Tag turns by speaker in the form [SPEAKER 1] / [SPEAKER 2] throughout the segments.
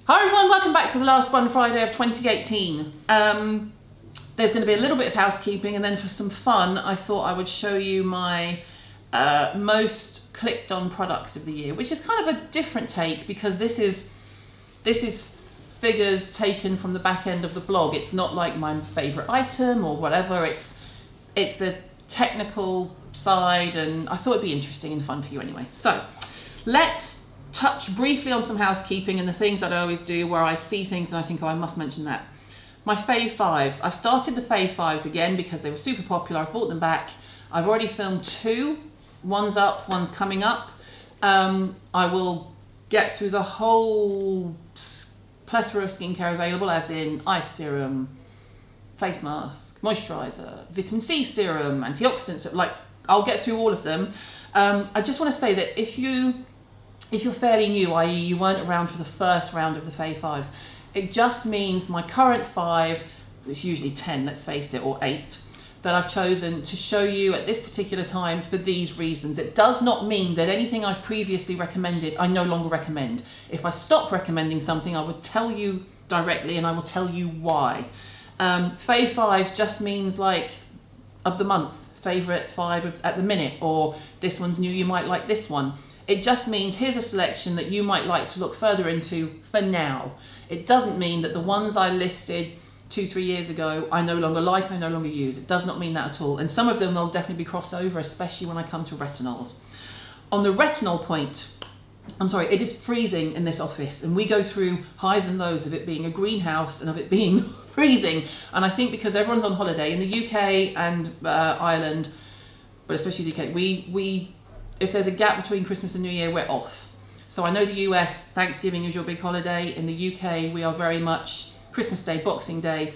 [SPEAKER 1] Hi everyone, welcome back to the last one Friday of 2018. There's going to be a little bit of housekeeping, and then for some fun I thought I would show you my most clicked on products of the year, which is kind of a different take because this is figures taken from the back end of the blog. It's not like my favourite item or whatever, it's the technical side, and I thought it'd be interesting and fun for you anyway. So let's touch briefly on some housekeeping and the things that I always do where I see things and I think, oh, I must mention that. My Fave Fives. I've started the Fave Fives again because they were super popular. I've bought them back. I've already filmed two. One's up, one's coming up. I will get through the whole plethora of skincare available, as in eye serum, face mask, moisturizer, vitamin C serum, antioxidants. Like, I'll get through all of them. I just want to say that if you're fairly new, i.e. you weren't around for the first round of the Fave Fives, it just means my current 5, it's usually 10, let's face it, or 8, that I've chosen to show you at this particular time for these reasons. It does not mean that anything I've previously recommended, I no longer recommend. If I stop recommending something, I will tell you directly and I will tell you why. Fave Fives just means like of the month, favourite 5 at the minute, or this one's new, you might like this one. It just means here's a selection that you might like to look further into for now. It doesn't mean that the ones I listed 2-3 years ago I no longer like, I no longer use. It does not mean that at all. And some of them will definitely be crossed over, especially when I come to retinols. On the retinol point, I'm sorry, it is freezing in this office and we go through highs and lows of it being a greenhouse and of it being freezing. And I think because everyone's on holiday in the UK and Ireland, but especially the UK, we if there's a gap between Christmas and New Year, we're off. So I know the US, Thanksgiving is your big holiday. In the UK, we are very much Christmas Day, Boxing Day,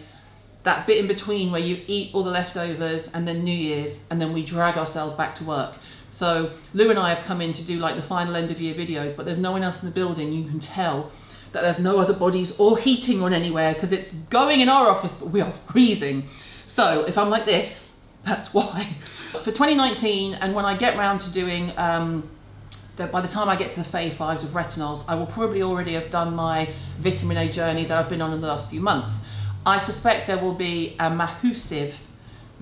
[SPEAKER 1] that bit in between where you eat all the leftovers, and then New Year's, and then we drag ourselves back to work. So Lou and I have come in to do like the final end of year videos, but there's no one else in the building. You can tell that there's no other bodies or heating on anywhere because it's going in our office, but we are freezing. So if I'm like this, that's why. For 2019, and when I get round to doing, by the time I get to the Fave Fives of retinols, I will probably already have done my vitamin A journey that I've been on in the last few months. I suspect there will be a massive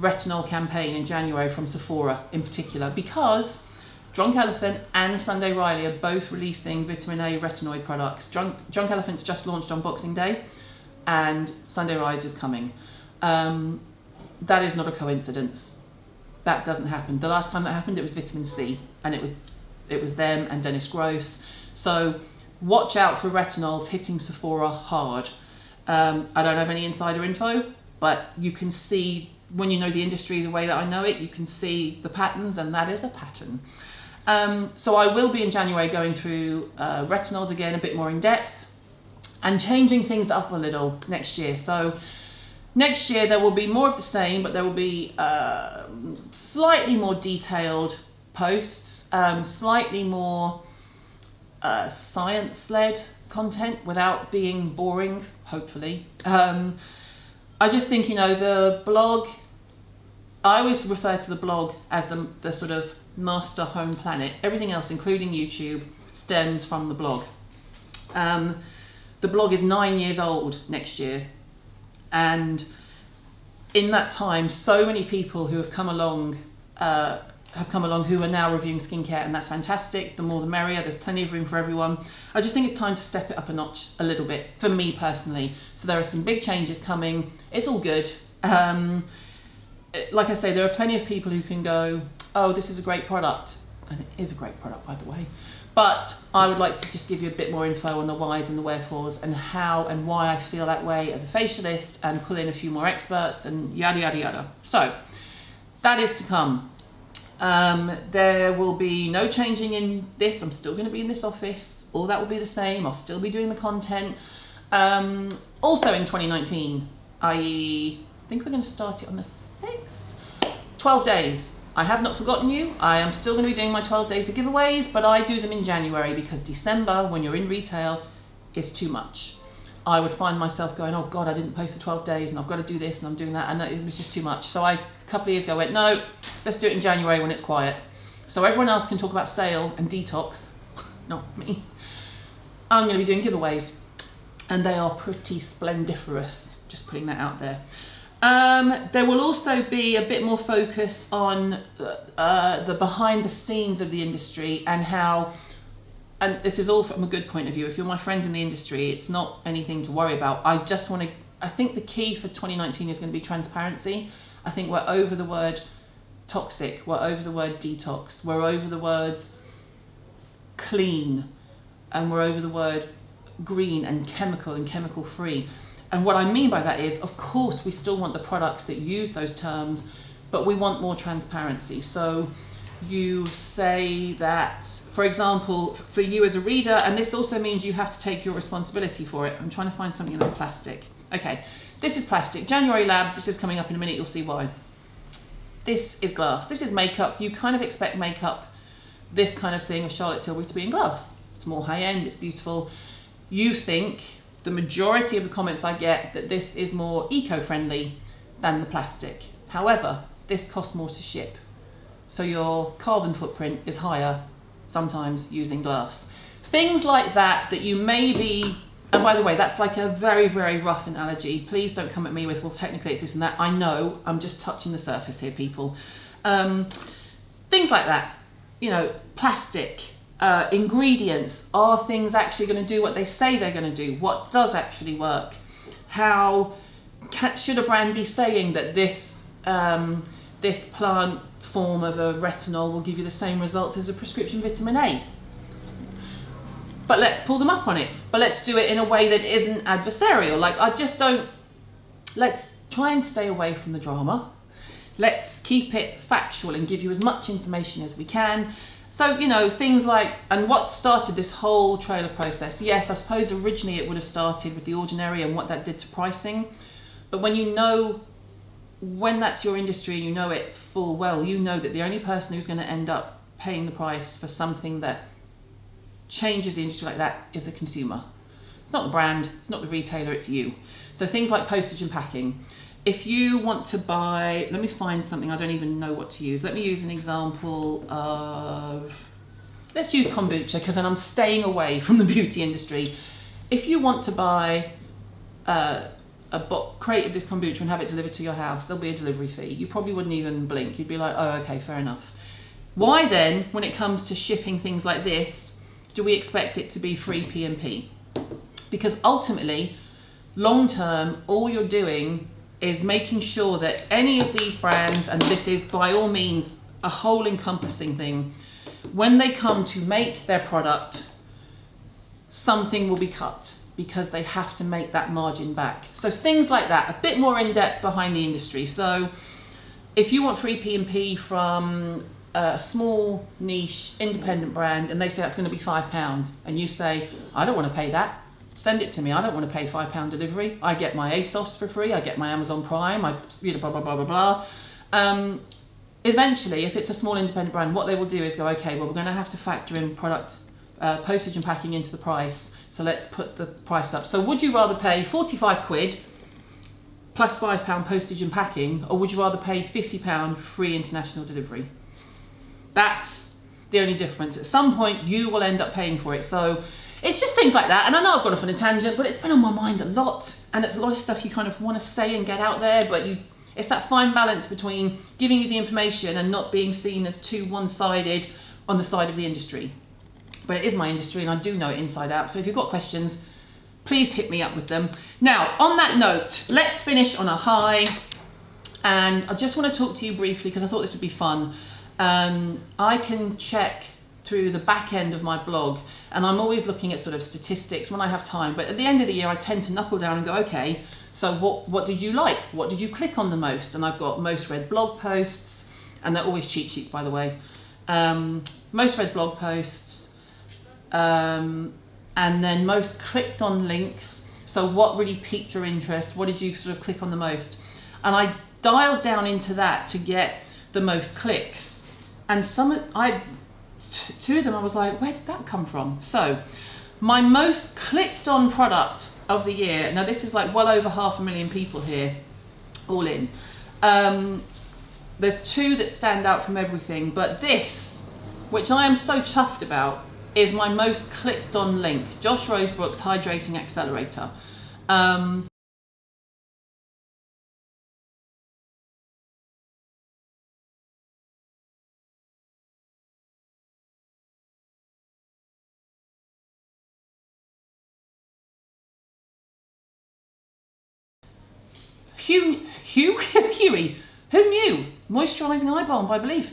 [SPEAKER 1] retinol campaign in January from Sephora in particular, because Drunk Elephant and Sunday Riley are both releasing vitamin A retinoid products. Drunk Elephant's just launched on Boxing Day, and Sunday Rise is coming. That is not a coincidence. That doesn't happen. The last time that happened, it was vitamin C, and it was them and Dennis Gross. So watch out for retinols hitting Sephora hard. I don't have any insider info, but you can see, when you know the industry the way that I know it, you can see the patterns, and that is a pattern. So I will be in January going through retinols again, a bit more in depth, and changing things up a little next year. So next year there will be more of the same, but there will be slightly more detailed posts, slightly more science-led content without being boring, hopefully. I just think, the blog, I always refer to the blog as the sort of master home planet. Everything else, including YouTube, stems from the blog. The blog is 9 years old next year. And in that time, so many people who have come along who are now reviewing skincare, and that's fantastic. The more the merrier. There's plenty of room for everyone. I just think it's time to step it up a notch a little bit for me personally. So there are some big changes coming. It's all good. Like I say, there are plenty of people who can go, oh, this is a great product. And it is a great product, by the way. But I would like to just give you a bit more info on the whys and the wherefores and how and why I feel that way as a facialist, and pull in a few more experts and yada, yada, yada. So that is to come. There will be no changing in this. I'm still going to be in this office. All that will be the same. I'll still be doing the content. Also in 2019, I think we're going to start it on the 6th. 12 days. I have not forgotten you. I am still going to be doing my 12 days of giveaways, but I do them in January because December, when you're in retail, is too much. I would find myself going, oh God, I didn't post the 12 days and I've got to do this and I'm doing that, and it was just too much. So a couple of years ago went, no, let's do it in January when it's quiet. So everyone else can talk about sale and detox, not me. I'm going to be doing giveaways. and they are pretty splendiferous, just putting that out there. There will also be a bit more focus on the behind the scenes of the industry and how, and this is all from a good point of view. If you're my friends in the industry, it's not anything to worry about. I think the key for 2019 is going to be transparency. I think we're over the word toxic, we're over the word detox, we're over the words clean, and we're over the word green and chemical free. And what I mean by that is, of course, we still want the products that use those terms, but we want more transparency. So you say that, for example, for you as a reader, and this also means you have to take your responsibility for it. I'm trying to find something that's plastic. Okay, this is plastic. January Labs, this is coming up in a minute, you'll see why. This is glass. This is makeup. You kind of expect makeup, this kind of thing of Charlotte Tilbury, to be in glass. It's more high-end, it's beautiful. You think, the majority of the comments I get, that this is more eco-friendly than the plastic. However, this costs more to ship. So your carbon footprint is higher, sometimes using glass. Things like that you maybe, and by the way, that's like a very, very rough analogy. Please don't come at me with, well, technically it's this and that. I know, I'm just touching the surface here, people. Things like that, you know, plastic, ingredients, are things actually going to do what they say they're going to do? What does actually work? How should a brand be saying that this this plant form of a retinol will give you the same results as a prescription vitamin A? But let's pull them up on it. But let's do it in a way that isn't adversarial. Like, I just don't. Let's try and stay away from the drama. Let's keep it factual and give you as much information as we can. So, you know, things like, and what started this whole trailer process? Yes, I suppose originally it would have started with The Ordinary and what that did to pricing. But when you know, when that's your industry and you know it full well, you know that the only person who's going to end up paying the price for something that changes the industry like that is the consumer. It's not the brand, it's not the retailer, it's you. So things like postage and packing. If you want to buy, let me find something, I don't even know what to use. Let me use an example of, let's use kombucha, because then I'm staying away from the beauty industry. If you want to buy a crate of this kombucha and have it delivered to your house, there'll be a delivery fee. You probably wouldn't even blink. You'd be like, oh, okay, fair enough. Why then, when it comes to shipping things like this, do we expect it to be free P&P? Because ultimately, long term, all you're doing is making sure that any of these brands, and this is by all means a whole encompassing thing, when they come to make their product, something will be cut because they have to make that margin back. So things like that, a bit more in depth behind the industry. So if you want free P&P from a small niche independent brand and they say that's going to be £5 and you say, I don't want to pay that, send it to me. I don't want to pay £5 delivery. I get my ASOS for free. I get my Amazon Prime. I, you know, blah, blah, blah, blah, blah. Eventually, if it's a small independent brand, what they will do is go, okay, well, we're going to have to factor in product, postage and packing into the price. So let's put the price up. So would you rather pay 45 quid plus £5 postage and packing, or would you rather pay £50 free international delivery? That's the only difference. At some point, you will end up paying for it. So it's just things like that. And I know I've gone off on a tangent, but it's been on my mind a lot. And it's a lot of stuff you kind of want to say and get out there, but it's that fine balance between giving you the information and not being seen as too one-sided on the side of the industry. But it is my industry and I do know it inside out. So if you've got questions, please hit me up with them. Now, on that note, let's finish on a high. And I just want to talk to you briefly because I thought this would be fun. I can check through the back end of my blog, and I'm always looking at sort of statistics when I have time, but at the end of the year I tend to knuckle down and go, okay, so what did you like? What did you click on the most? And I've got most read blog posts, and they're always cheat sheets, by the way. Most read blog posts, and then most clicked on links. So what really piqued your interest? What did you sort of click on the most? And I dialed down into that to get the most clicks, and two of them I was like, where did that come from? So my most clicked on product of the year, now this is like well over 500,000 people here, all in. There's two that stand out from everything, but this, which I am so chuffed about, is my most clicked on link, Josh Rosebrook's Hydrating Accelerator. Huey, who knew? Moisturising Eye Balm by Belief.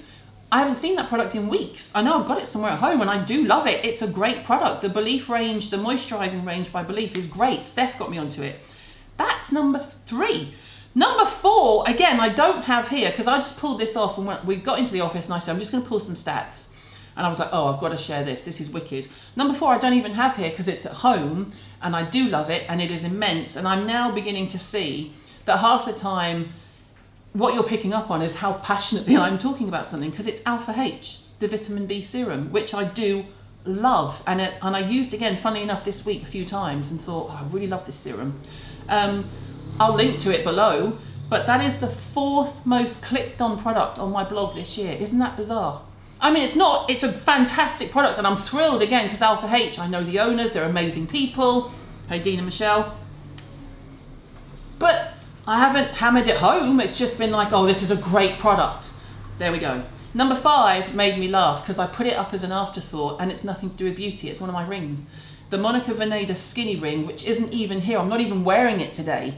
[SPEAKER 1] I haven't seen that product in weeks. I know I've got it somewhere at home and I do love it. It's a great product. The Belief range, the moisturising range by Belief is great. Steph got me onto it. That's number 3. Number 4, again, I don't have here because I just pulled this off when we got into the office and I said, I'm just going to pull some stats. And I was like, oh, I've got to share this. This is wicked. Number 4, I don't even have here because it's at home and I do love it and it is immense. And I'm now beginning to see that half the time, what you're picking up on is how passionately I'm talking about something, because it's Alpha H, the vitamin B serum, which I do love. And I used, again, funnily enough, this week a few times and thought, oh, I really love this serum. I'll link to it below, but that is the 4th most clicked on product on my blog this year. Isn't that bizarre? I mean, it's a fantastic product and I'm thrilled, again, because Alpha H, I know the owners, they're amazing people. Hey, Dean and Michelle. But I haven't hammered it home. It's just been like, oh, this is a great product. There we go. Number 5 made me laugh because I put it up as an afterthought and it's nothing to do with beauty. It's one of my rings. The Monica Vinader skinny ring, which isn't even here. I'm not even wearing it today.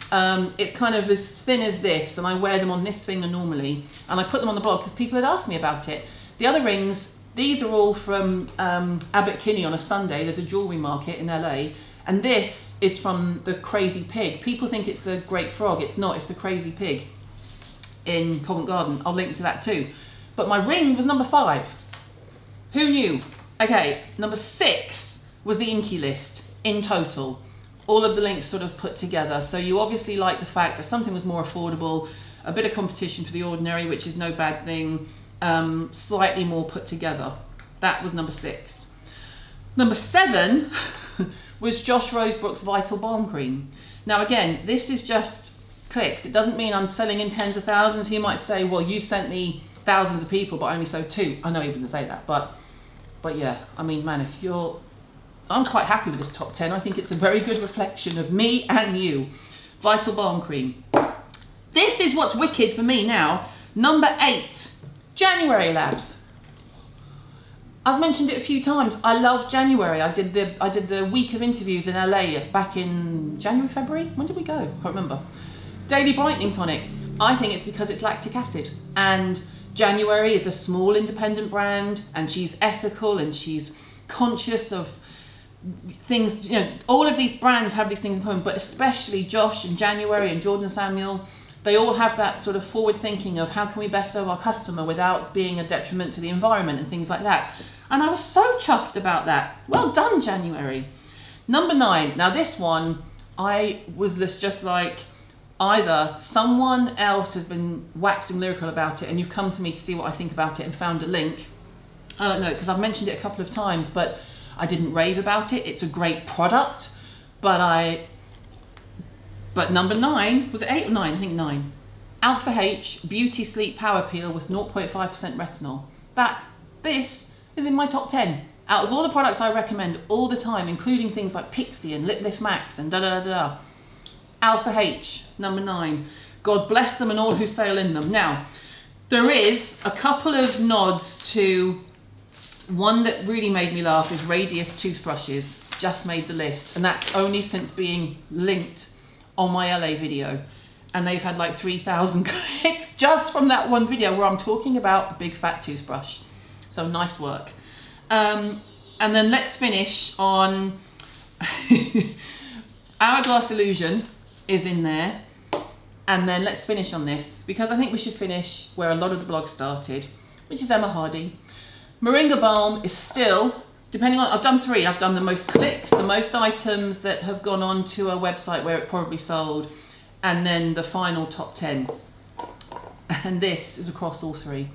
[SPEAKER 1] It's kind of as thin as this and I wear them on this finger normally. And I put them on the blog because people had asked me about it. The other rings, these are all from Abbot Kinney on a Sunday. There's a jewellery market in LA. And this is from the Crazy Pig. People think it's the Great Frog. It's not, it's the Crazy Pig in Covent Garden. I'll link to that too. But my ring was number 5. Who knew? Okay, number 6 was the Inky list in total. All of the links sort of put together. So you obviously like the fact that something was more affordable, a bit of competition for the ordinary, which is no bad thing, slightly more put together. That was number 6. Number 7 was Josh Rosebrook's Vital Balm Cream. Now again, this is just clicks. It doesn't mean I'm selling in tens of thousands. He might say, well, you sent me thousands of people, but I only sold 2. I know he wouldn't say that, but yeah, I mean, man, I'm quite happy with this top 10. I think it's a very good reflection of me and you. Vital Balm Cream. This is what's wicked for me now. Number 8, January Labs. I've mentioned it a few times. I love January. I did the week of interviews in LA back in January, February. When did we go? I can't remember. Daily Brightening Tonic. I think it's because it's lactic acid. And January is a small independent brand and she's ethical and she's conscious of things. You know, all of these brands have these things in common, but especially Josh and January and Jordan Samuel. They all have that sort of forward thinking of how can we best serve our customer without being a detriment to the environment and things like that. And I was so chuffed about that. Well done, January. Number 9. Now this one, I was just like, either someone else has been waxing lyrical about it and you've come to me to see what I think about it and found a link. I don't know, because I've mentioned it a couple of times, but I didn't rave about it. It's a great product, but number 9, was it 8 or 9? I think 9. Alpha H Beauty Sleep Power Peel with 0.5% retinol. This is in my top 10. Out of all the products I recommend all the time, including things like Pixie and Lip Lift Max and da-da-da-da, Alpha H, number 9. God bless them and all who sail in them. Now, there is a couple of nods to one that really made me laugh is Radius toothbrushes, just made the list. And that's only since being linked on my LA video. And they've had like 3,000 clicks just from that one video where I'm talking about a big fat toothbrush. So nice work. And then let's finish on Hourglass Illusion is in there. And then let's finish on this because I think we should finish where a lot of the blog started, which is Emma Hardy. Moringa Balm is still, depending on, I've done 3. I've done the most clicks, the most items that have gone on to a website where it probably sold, and then the final top 10. And this is across all 3.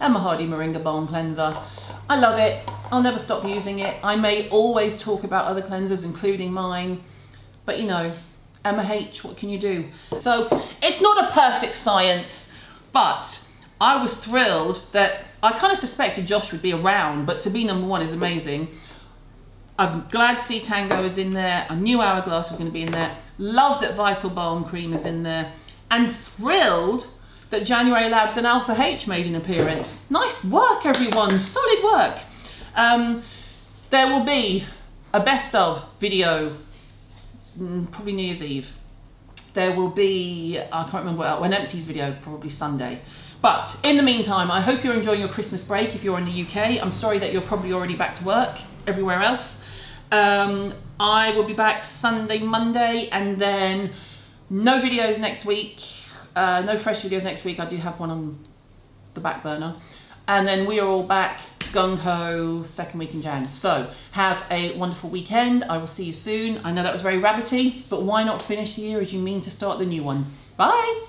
[SPEAKER 1] Emma Hardy Moringa Balm Cleanser. I love it. I'll never stop using it. I may always talk about other cleansers, including mine, but you know, Emma H, what can you do? So it's not a perfect science, but I was thrilled that I kind of suspected Josh would be around, but to be number one is amazing. I'm glad to see Tango is in there. I knew Hourglass was going to be in there. Love that Vital Balm Cream is in there. And thrilled that January Labs and Alpha H made an appearance. Nice work, everyone. Solid work. There will be a best of video, probably New Year's Eve. There will be, I can't remember what, an empties video, probably Sunday. But in the meantime, I hope you're enjoying your Christmas break if you're in the UK. I'm sorry that you're probably already back to work everywhere else. I will be back Sunday, Monday, and then no videos next week. No fresh videos next week. I do have one on the back burner. And then we are all back gung-ho second week in Jan. So have a wonderful weekend. I will see you soon. I know that was very rabbity, but why not finish the year as you mean to start the new one? Bye.